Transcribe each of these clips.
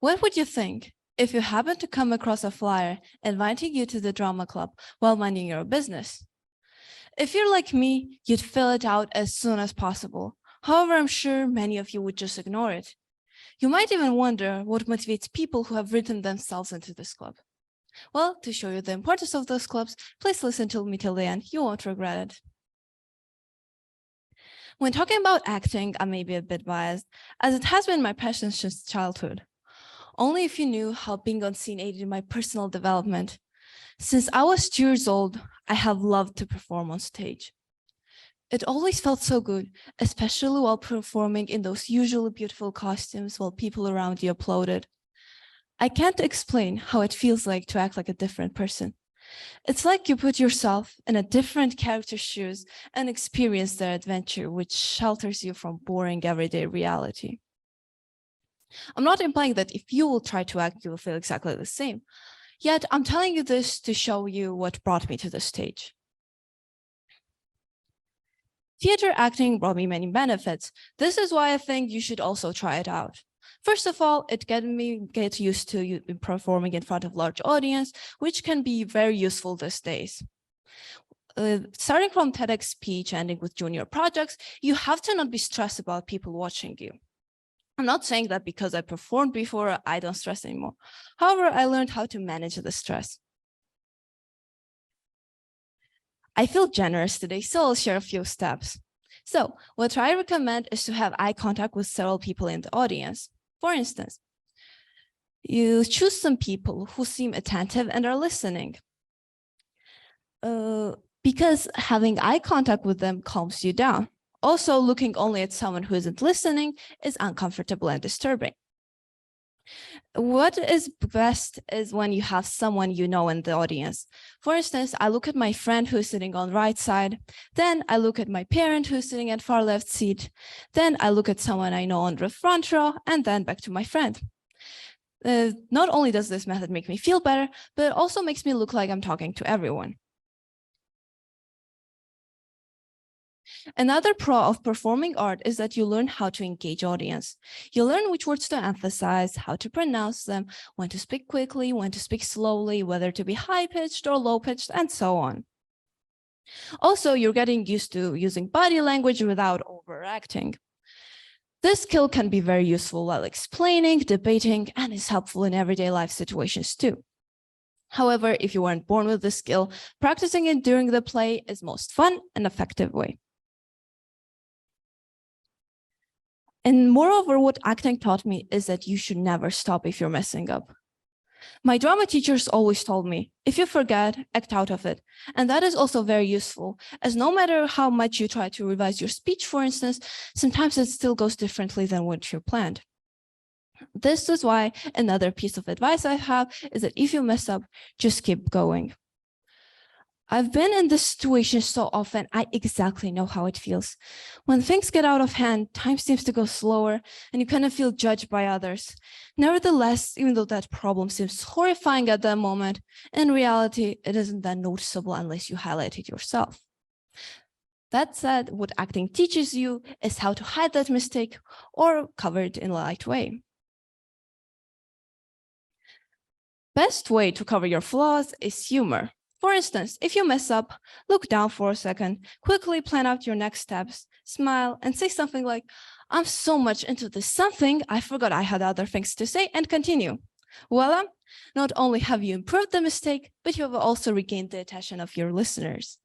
What would you think if you happened to come across a flyer inviting you to the drama club while minding your business? If you're like me, you'd fill it out as soon as possible. However, I'm sure many of you would just ignore it. You might even wonder what motivates people who have written themselves into this club. Well, to show you the importance of those clubs, please listen to me till the end. You won't regret it. When talking about acting, I may be a bit biased, as it has been my passion since childhood. Only if you knew how being on scene aided my personal development. Since I was 2 years old, I have loved to perform on stage. It always felt so good, especially while performing in those usually beautiful costumes while people around you applauded. I can't explain how it feels like to act like a different person. It's like you put yourself in a different character's shoes and experience their adventure, which shelters you from boring everyday reality. I'm not implying that if you will try to act, you will feel exactly the same. Yet I'm telling you this to show you what brought me to the stage. Theater acting brought me many benefits. This is why I think you should also try it out. First of all, it get used to performing in front of large audience, which can be very useful these days. Starting from TEDx speech, ending with junior projects, you have to not be stressed about people watching you. I'm not saying that because I performed before, I don't stress anymore. However, I learned how to manage the stress. I feel generous today, so I'll share a few steps. So what I recommend is to have eye contact with several people in the audience. For instance, you choose some people who seem attentive and are listening. Because having eye contact with them calms you down. Also, looking only at someone who isn't listening is uncomfortable and disturbing. What is best is when you have someone you know in the audience. For instance, I look at my friend who's sitting on the right side, then I look at my parent who's sitting at far left seat, then I look at someone I know on the front row, and then back to my friend. Not only does this method make me feel better, but it also makes me look like I'm talking to everyone. Another pro of performing art is that you learn how to engage audience. You learn which words to emphasize, how to pronounce them, when to speak quickly, when to speak slowly, whether to be high-pitched or low-pitched, and so on. Also, you're getting used to using body language without overacting. This skill can be very useful while explaining, debating, and is helpful in everyday life situations too. However, if you weren't born with this skill, practicing it during the play is most fun and effective way. And moreover, what acting taught me is that you should never stop if you're messing up. My drama teachers always told me, if you forget, act out of it. And that is also very useful, as no matter how much you try to revise your speech, for instance, sometimes it still goes differently than what you planned. This is why another piece of advice I have is that if you mess up, just keep going. I've been in this situation so often, I exactly know how it feels. When things get out of hand, time seems to go slower and you kind of feel judged by others. Nevertheless, even though that problem seems horrifying at that moment, in reality, it isn't that noticeable unless you highlight it yourself. That said, what acting teaches you is how to hide that mistake or cover it in a light way. Best way to cover your flaws is humor. For instance, if you mess up, look down for a second, quickly plan out your next steps, smile, and say something like, I'm so much into this something, I forgot I had other things to say, and continue. Voila, not only have you improved the mistake, but you have also regained the attention of your listeners.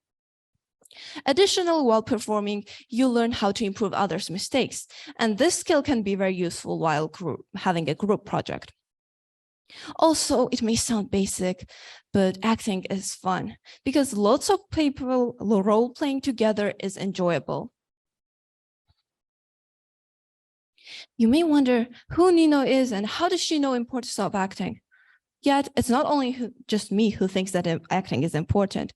Additionally, while performing, you learn how to improve others' mistakes, and this skill can be very useful while having a group project. Also, it may sound basic, but acting is fun because lots of people role-playing together is enjoyable. You may wonder who Nino is and how does she know the importance of acting? Yet, it's not only just me who thinks that acting is important.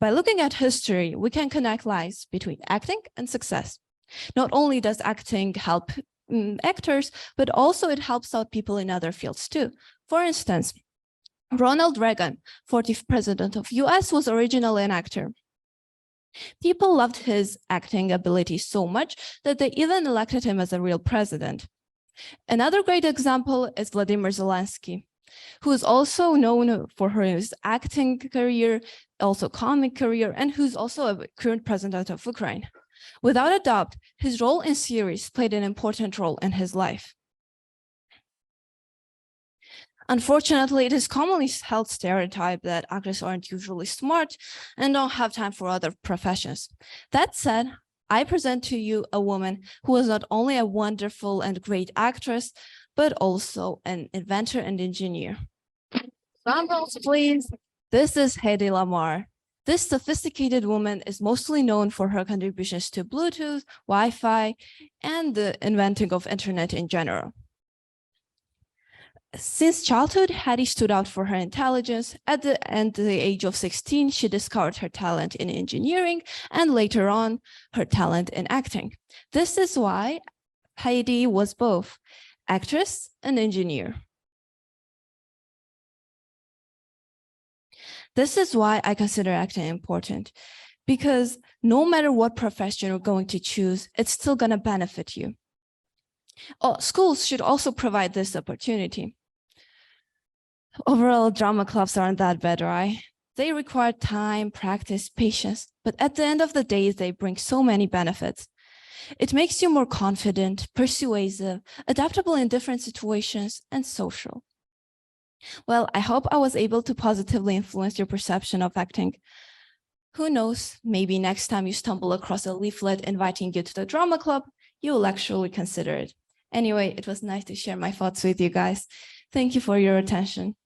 By looking at history, we can connect lines between acting and success. Not only does acting help actors, but also it helps out people in other fields too. For instance, Ronald Reagan, 40th president of US, was originally an actor. People loved his acting ability so much that they even elected him as a real president. Another great example is Vladimir Zelensky, who is also known for his acting career, also comic career, and who's also a current president of Ukraine. Without a doubt, his role in series played an important role in his life. Unfortunately, it is commonly held stereotype that actors aren't usually smart and don't have time for other professions. That said, I present to you a woman who is not only a wonderful and great actress, but also an inventor and engineer. Drum rolls, please. This is Heidi Lamarr. This sophisticated woman is mostly known for her contributions to Bluetooth, Wi-Fi, and the inventing of internet in general. Since childhood, Heidi stood out for her intelligence. At the age of 16, she discovered her talent in engineering and later on, her talent in acting. This is why Heidi was both actress and engineer. This is why I consider acting important, because no matter what profession you're going to choose, it's still going to benefit you. Schools should also provide this opportunity. Overall, drama clubs aren't that bad, right? They require time, practice, patience, but at the end of the day, they bring so many benefits. It makes you more confident, persuasive, adaptable in different situations, and social. Well, I hope I was able to positively influence your perception of acting. Who knows, maybe next time you stumble across a leaflet inviting you to the drama club, you will actually consider it. Anyway, it was nice to share my thoughts with you guys. Thank you for your attention.